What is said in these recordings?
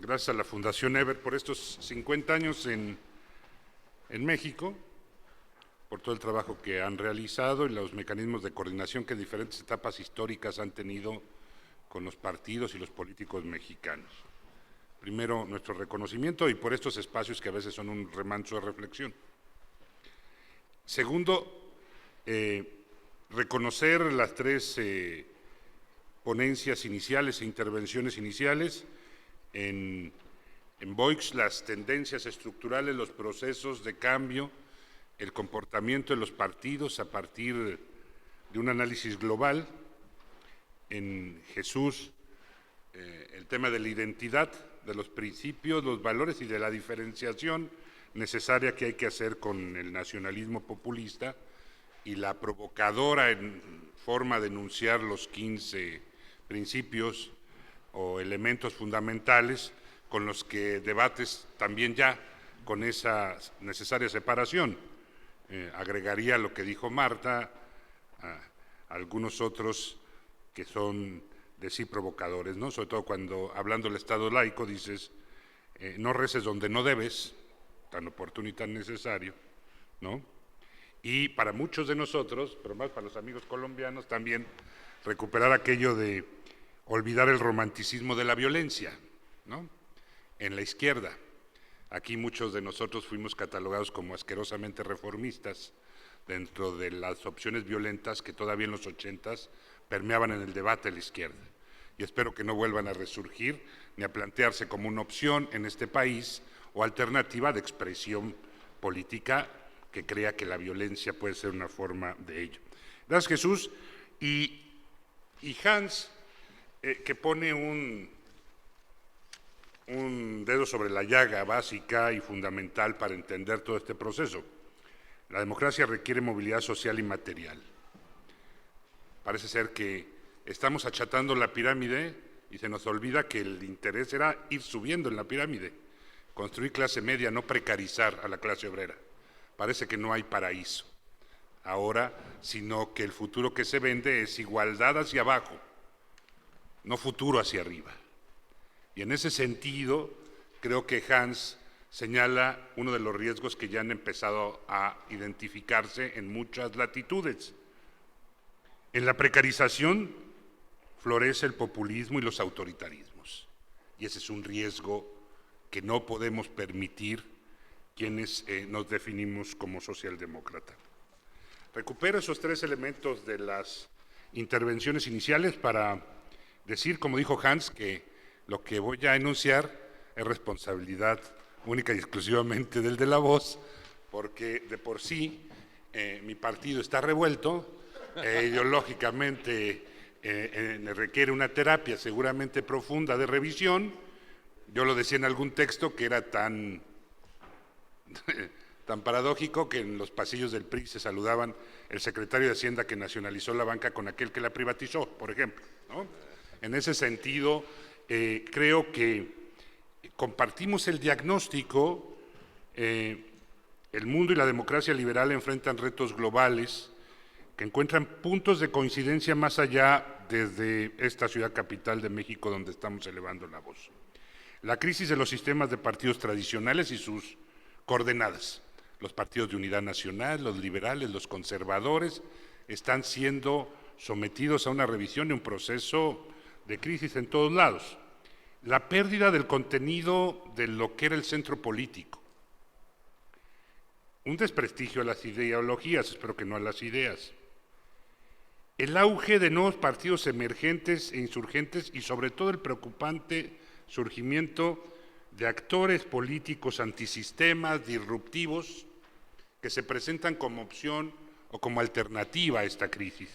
gracias a la Fundación Ever por estos 50 años en México, por todo el trabajo que han realizado y los mecanismos de coordinación que en diferentes etapas históricas han tenido con los partidos y los políticos mexicanos. Primero, nuestro reconocimiento y por estos espacios que a veces son un remanso de reflexión. Segundo, reconocer las tres ponencias iniciales e intervenciones iniciales en Boix, las tendencias estructurales, los procesos de cambio, el comportamiento de los partidos a partir de un análisis global. En Jesús, el tema de la identidad, de los principios, los valores y de la diferenciación necesaria que hay que hacer con el nacionalismo populista y la provocadora en forma de enunciar los 15 principios o elementos fundamentales con los que debates también ya con esa necesaria separación. Agregaría lo que dijo Marta, algunos otros que son de sí provocadores, ¿no? Sobre todo cuando, hablando del Estado laico, dices, no reces donde no debes, tan oportuno y tan necesario, ¿no? Y para muchos de nosotros, pero más para los amigos colombianos, también recuperar aquello de olvidar el romanticismo de la violencia, ¿no? En la izquierda. Aquí muchos de nosotros fuimos catalogados como asquerosamente reformistas dentro de las opciones violentas que todavía en los 80s permeaban en el debate de la izquierda. Y espero que no vuelvan a resurgir ni a plantearse como una opción en este país o alternativa de expresión política que crea que la violencia puede ser una forma de ello. Gracias, Jesús. Y Hans, que pone un dedo sobre la llaga básica y fundamental para entender todo este proceso. La democracia requiere movilidad social y material. Parece ser que estamos achatando la pirámide y se nos olvida que el interés era ir subiendo en la pirámide, construir clase media, no precarizar a la clase obrera. Parece que no hay paraíso ahora, sino que el futuro que se vende es igualdad hacia abajo, no futuro hacia arriba. Y en ese sentido, creo que Hans señala uno de los riesgos que ya han empezado a identificarse en muchas latitudes. En la precarización florece el populismo y los autoritarismos. Y ese es un riesgo que no podemos permitir quienes nos definimos como socialdemócrata. Recupero esos tres elementos de las intervenciones iniciales para decir, como dijo Hans, que lo que voy a enunciar es responsabilidad única y exclusivamente del de la voz, porque de por sí mi partido está revuelto, ideológicamente requiere una terapia seguramente profunda de revisión. Yo lo decía en algún texto que era tan paradójico que en los pasillos del PRI se saludaban el secretario de Hacienda que nacionalizó la banca con aquel que la privatizó, por ejemplo, ¿no? En ese sentido, creo que compartimos el diagnóstico. El mundo y la democracia liberal enfrentan retos globales que encuentran puntos de coincidencia más allá desde esta ciudad capital de México donde estamos elevando la voz. La crisis de los sistemas de partidos tradicionales y sus coordenadas. Los partidos de unidad nacional, los liberales, los conservadores, están siendo sometidos a una revisión y un proceso de crisis en todos lados. La pérdida del contenido de lo que era el centro político. Un desprestigio a las ideologías, espero que no a las ideas. El auge de nuevos partidos emergentes e insurgentes y sobre todo el preocupante surgimiento de actores políticos antisistemas, disruptivos, que se presentan como opción o como alternativa a esta crisis.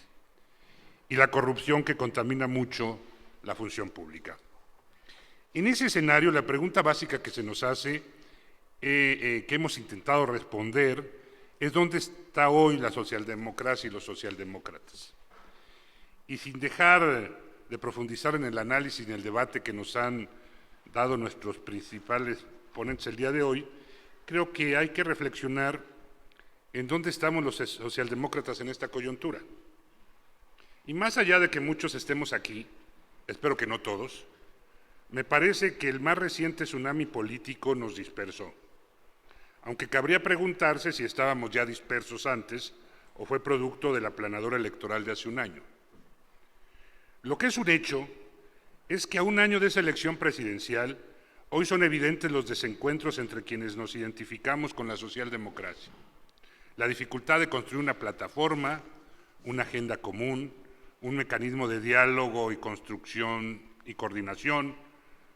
Y la corrupción que contamina mucho la función pública. En ese escenario, la pregunta básica que se nos hace, que hemos intentado responder, es dónde está hoy la socialdemocracia y los socialdemócratas. Y sin dejar de profundizar en el análisis y en el debate que nos han dado nuestros principales ponentes el día de hoy, creo que hay que reflexionar en dónde estamos los socialdemócratas en esta coyuntura. Y más allá de que muchos estemos aquí, espero que no todos, Me parece que el más reciente tsunami político nos dispersó, aunque cabría preguntarse si estábamos ya dispersos antes o fue producto de la aplanadora electoral de hace un año. Lo que es un hecho es que a un año de esa elección presidencial, hoy son evidentes los desencuentros entre quienes nos identificamos con la socialdemocracia. La dificultad de construir una plataforma, una agenda común, un mecanismo de diálogo y construcción y coordinación,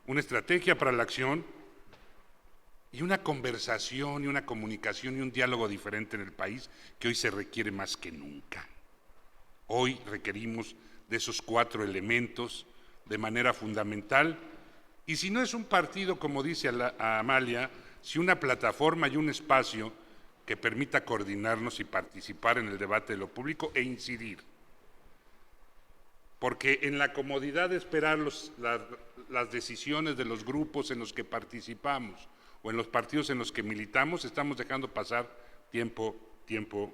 una estrategia para la acción y una conversación y una comunicación y un diálogo diferente en el país que hoy se requiere más que nunca. Hoy requerimos de esos 4 elementos de manera fundamental, y si no es un partido, como dice Amalia, si una plataforma y un espacio que permita coordinarnos y participar en el debate de lo público e incidir. Porque en la comodidad de esperar las decisiones de los grupos en los que participamos o en los partidos en los que militamos, estamos dejando pasar tiempo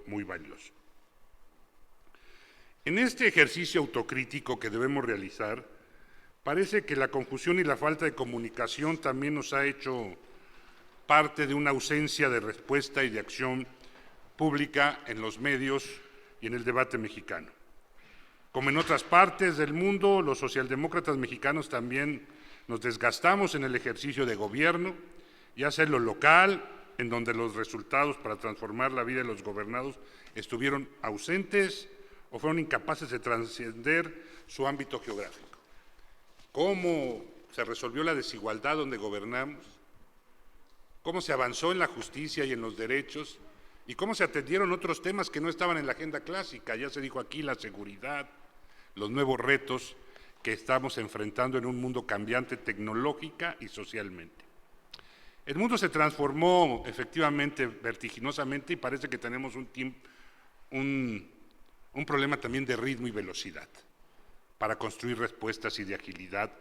muy valioso. En este ejercicio autocrítico que debemos realizar, parece que la confusión y la falta de comunicación también nos ha hecho parte de una ausencia de respuesta y de acción pública en los medios y en el debate mexicano. Como en otras partes del mundo, los socialdemócratas mexicanos también nos desgastamos en el ejercicio de gobierno, ya sea en lo local, en donde los resultados para transformar la vida de los gobernados estuvieron ausentes o fueron incapaces de trascender su ámbito geográfico. ¿Cómo se resolvió la desigualdad donde gobernamos? ¿Cómo se avanzó en la justicia y en los derechos? ¿Y cómo se atendieron otros temas que no estaban en la agenda clásica? Ya se dijo aquí la seguridad, los nuevos retos que estamos enfrentando en un mundo cambiante tecnológica y socialmente. El mundo se transformó efectivamente vertiginosamente y parece que tenemos un problema también de ritmo y velocidad para construir respuestas y de agilidad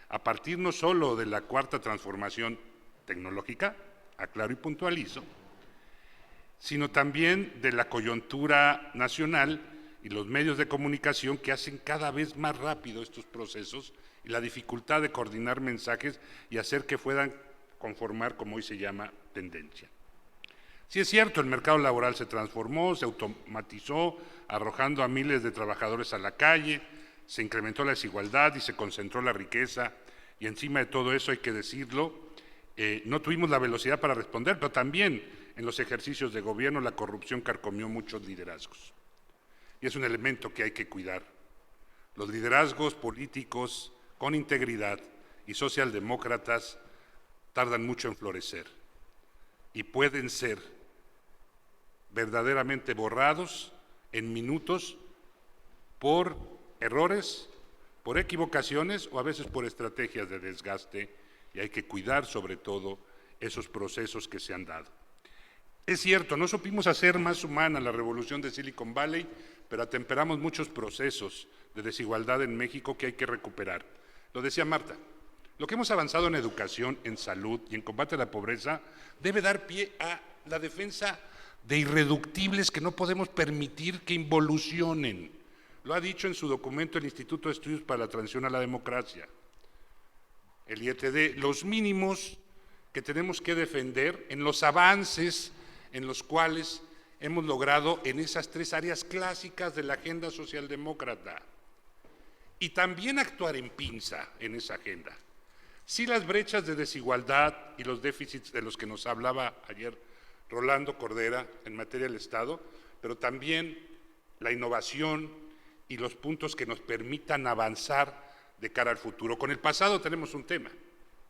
a partir no solo de la 4ª transformación tecnológica, aclaro y puntualizo, sino también de la coyuntura nacional y los medios de comunicación que hacen cada vez más rápido estos procesos y la dificultad de coordinar mensajes y hacer que puedan conformar, como hoy se llama, tendencia. Sí es cierto, el mercado laboral se transformó, se automatizó, arrojando a miles de trabajadores a la calle, se incrementó la desigualdad y se concentró la riqueza, y encima de todo eso hay que decirlo, no tuvimos la velocidad para responder, pero también en los ejercicios de gobierno la corrupción carcomió muchos liderazgos. Y es un elemento que hay que cuidar. Los liderazgos políticos con integridad y socialdemócratas tardan mucho en florecer y pueden ser verdaderamente borrados en minutos por errores, por equivocaciones o a veces por estrategias de desgaste, y hay que cuidar sobre todo esos procesos que se han dado. Es cierto, no supimos hacer más humana la revolución de Silicon Valley, pero atemperamos muchos procesos de desigualdad en México que hay que recuperar. Lo decía Marta, lo que hemos avanzado en educación, en salud y en combate a la pobreza debe dar pie a la defensa de irreductibles que no podemos permitir que involucionen. Lo ha dicho en su documento el Instituto de Estudios para la Transición a la Democracia, el IETD, los mínimos que tenemos que defender en los avances en los cuales hemos logrado en esas 3 áreas clásicas de la agenda socialdemócrata. Y también actuar en pinza en esa agenda. Sí, las brechas de desigualdad y los déficits de los que nos hablaba ayer Rolando Cordera en materia del Estado, pero también la innovación y los puntos que nos permitan avanzar de cara al futuro. Con el pasado tenemos un tema,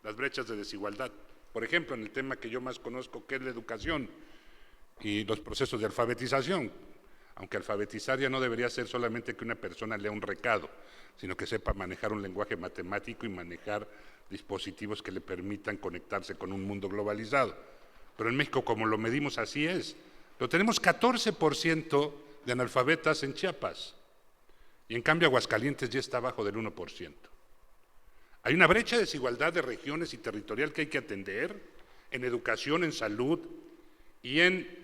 las brechas de desigualdad. Por ejemplo, en el tema que yo más conozco, que es la educación y los procesos de alfabetización, aunque alfabetizar ya no debería ser solamente que una persona lea un recado, sino que sepa manejar un lenguaje matemático y manejar dispositivos que le permitan conectarse con un mundo globalizado. Pero en México, como lo medimos, así es. Pero tenemos 14% de analfabetas en Chiapas, y en cambio Aguascalientes ya está abajo del 1%. Hay una brecha de desigualdad de regiones y territorial que hay que atender en educación, en salud y en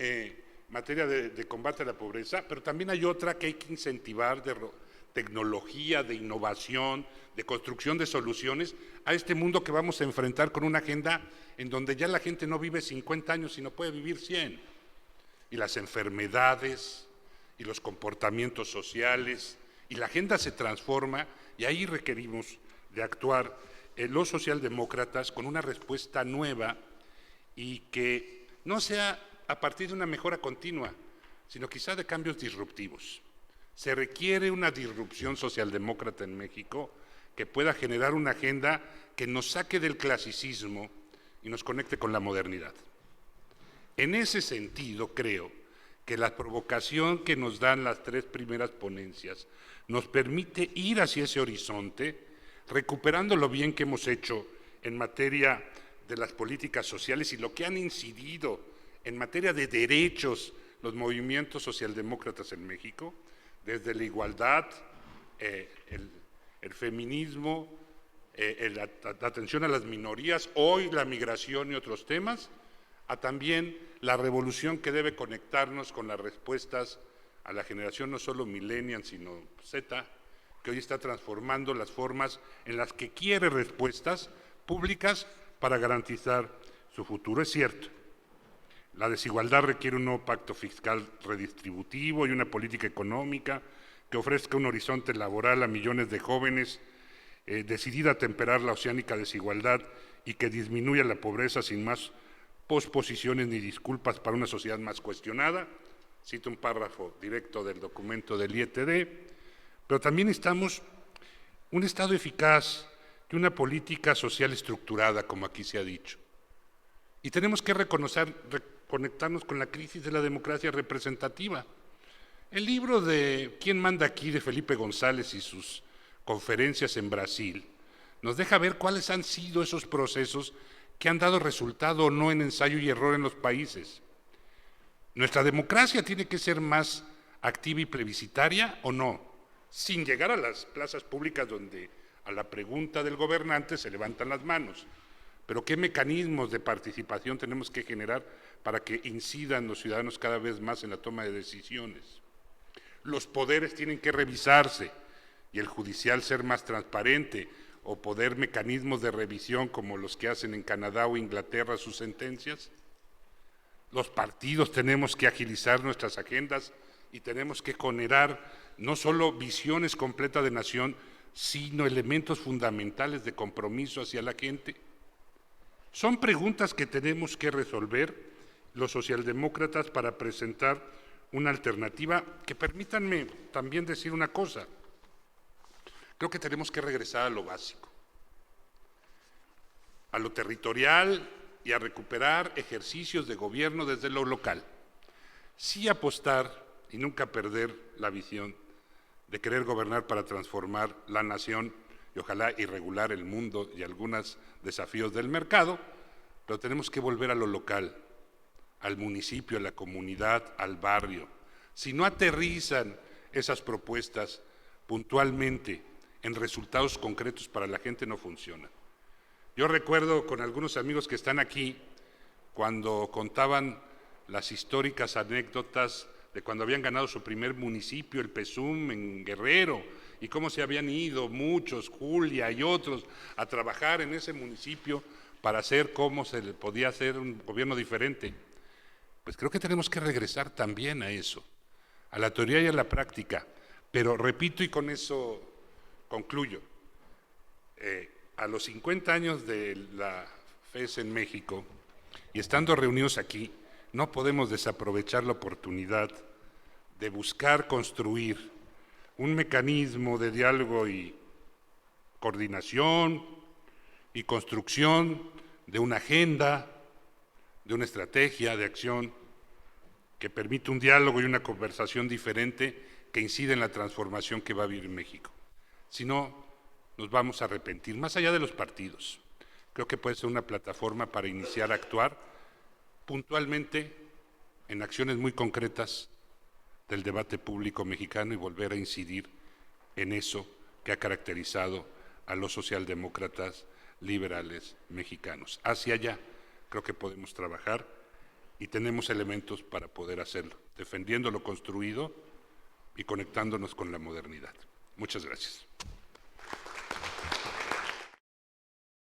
materia de combate a la pobreza, pero también hay otra que hay que incentivar de tecnología, de innovación, de construcción de soluciones a este mundo que vamos a enfrentar con una agenda en donde ya la gente no vive 50 años, sino puede vivir 100. Y las enfermedades y los comportamientos sociales, y la agenda se transforma, y ahí requerimos de actuar los socialdemócratas con una respuesta nueva y que no sea a partir de una mejora continua, sino quizá de cambios disruptivos. Se requiere una disrupción socialdemócrata en México que pueda generar una agenda que nos saque del clasicismo y nos conecte con la modernidad. En ese sentido, creo que la provocación que nos dan las 3 primeras ponencias nos permite ir hacia ese horizonte, recuperando lo bien que hemos hecho en materia de las políticas sociales y lo que han incidido en materia de derechos los movimientos socialdemócratas en México, desde la igualdad, el feminismo, la atención a las minorías, hoy la migración y otros temas, a también la revolución que debe conectarnos con las respuestas a la generación no solo millennial, sino Z, que hoy está transformando las formas en las que quiere respuestas públicas para garantizar su futuro. Es cierto, la desigualdad requiere un nuevo pacto fiscal redistributivo y una política económica que ofrezca un horizonte laboral a millones de jóvenes, decidida a temperar la oceánica desigualdad y que disminuya la pobreza sin más posposiciones ni disculpas para una sociedad más cuestionada. Cito un párrafo directo del documento del IETD, pero también necesitamos un Estado eficaz y una política social estructurada, como aquí se ha dicho. Y tenemos que reconectarnos con la crisis de la democracia representativa. El libro de ¿Quién manda aquí?, de Felipe González y sus conferencias en Brasil, nos deja ver cuáles han sido esos procesos que han dado resultado o no en ensayo y error en los países. ¿Nuestra democracia tiene que ser más activa y plebiscitaria o no? Sin llegar a las plazas públicas donde a la pregunta del gobernante se levantan las manos. Pero ¿qué mecanismos de participación tenemos que generar para que incidan los ciudadanos cada vez más en la toma de decisiones? Los poderes tienen que revisarse y el judicial ser más transparente o poder mecanismos de revisión como los que hacen en Canadá o Inglaterra sus sentencias. Los partidos tenemos que agilizar nuestras agendas y tenemos que generar no solo visiones completas de nación, sino elementos fundamentales de compromiso hacia la gente. Son preguntas que tenemos que resolver los socialdemócratas para presentar una alternativa que, permítanme también decir una cosa, creo que tenemos que regresar a lo básico, a lo territorial y a recuperar ejercicios de gobierno desde lo local. Sí apostar y nunca perder la visión de querer gobernar para transformar la nación y ojalá y regular el mundo y algunos desafíos del mercado, pero tenemos que volver a lo local, al municipio, a la comunidad, al barrio. Si no aterrizan esas propuestas puntualmente en resultados concretos para la gente, no funciona. Yo recuerdo con algunos amigos que están aquí, cuando contaban las históricas anécdotas de cuando habían ganado su primer municipio, el PESUM, en Guerrero, y cómo se habían ido muchos, Julia y otros, a trabajar en ese municipio para hacer cómo se le podía hacer un gobierno diferente. Pues creo que tenemos que regresar también a eso, a la teoría y a la práctica. Pero repito, y con eso concluyo, a los 50 años de la FES en México, y estando reunidos aquí, no podemos desaprovechar la oportunidad de buscar construir un mecanismo de diálogo y coordinación y construcción de una agenda, de una estrategia de acción que permite un diálogo y una conversación diferente que incide en la transformación que va a vivir México. Si no, nos vamos a arrepentir, más allá de los partidos. Creo que puede ser una plataforma para iniciar a actuar puntualmente en acciones muy concretas del debate público mexicano y volver a incidir en eso que ha caracterizado a los socialdemócratas liberales mexicanos. Hacia allá creo que podemos trabajar y tenemos elementos para poder hacerlo, defendiendo lo construido y conectándonos con la modernidad. Muchas gracias.